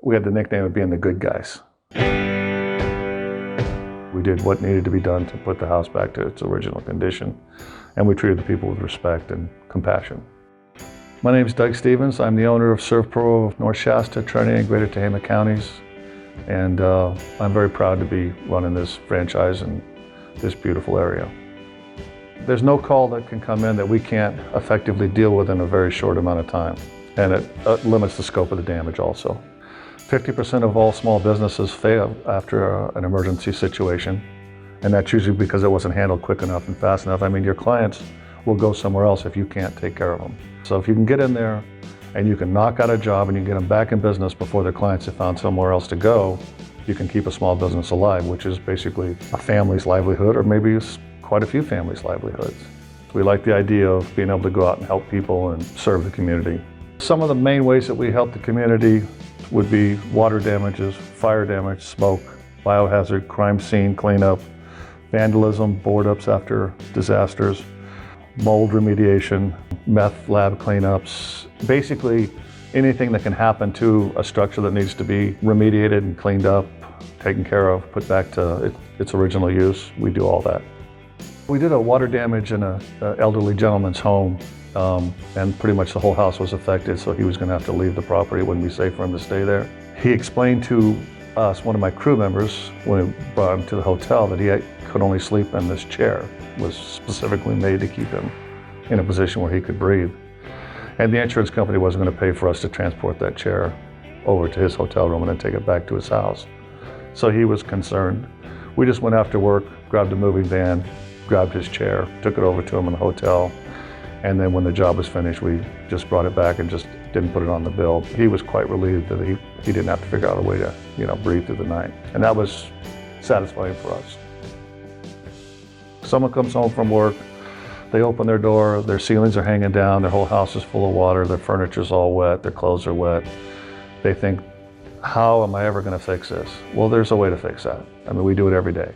We had the nickname of being the good guys. We did what needed to be done to put the house back to its original condition, and we treated the people with respect and compassion. My name is Doug Stevens. I'm the owner of SERVPRO of North Shasta, Trinity, and Greater Tehama counties, and I'm very proud to be running this franchise in this beautiful area. There's no call that can come in that we can't effectively deal with in a very short amount of time, and it limits the scope of the damage also. 50% of all small businesses fail after an emergency situation, and that's usually because it wasn't handled quick enough and fast enough. I mean, your clients will go somewhere else if you can't take care of them. So if you can get in there and you can knock out a job and you can get them back in business before their clients have found somewhere else to go, you can keep a small business alive, which is basically a family's livelihood, or maybe it's quite a few families' livelihoods. We like the idea of being able to go out and help people and serve the community. Some of the main ways that we help the community would be water damages, fire damage, smoke, biohazard, crime scene cleanup, vandalism, board ups after disasters, mold remediation, meth lab cleanups. Basically, anything that can happen to a structure that needs to be remediated and cleaned up, taken care of, put back to its original use, we do all that. We did a water damage in an elderly gentleman's home, and pretty much the whole house was affected, so he was going to have to leave the property. It wouldn't be safe for him to stay there. He explained to us, one of my crew members, when we brought him to the hotel, that he could only sleep in this chair. It was specifically made to keep him in a position where he could breathe. And the insurance company wasn't going to pay for us to transport that chair over to his hotel room and then take it back to his house. So he was concerned. We just went after work, grabbed a moving van, grabbed his chair, took it over to him in the hotel, and then when the job was finished, we just brought it back and just didn't put it on the bill. He was quite relieved that he didn't have to figure out a way to, breathe through the night. And that was satisfying for us. Someone comes home from work, they open their door, their ceilings are hanging down, their whole house is full of water, their furniture's all wet, their clothes are wet. They think, how am I ever going to fix this? Well, there's a way to fix that. I mean, we do it every day.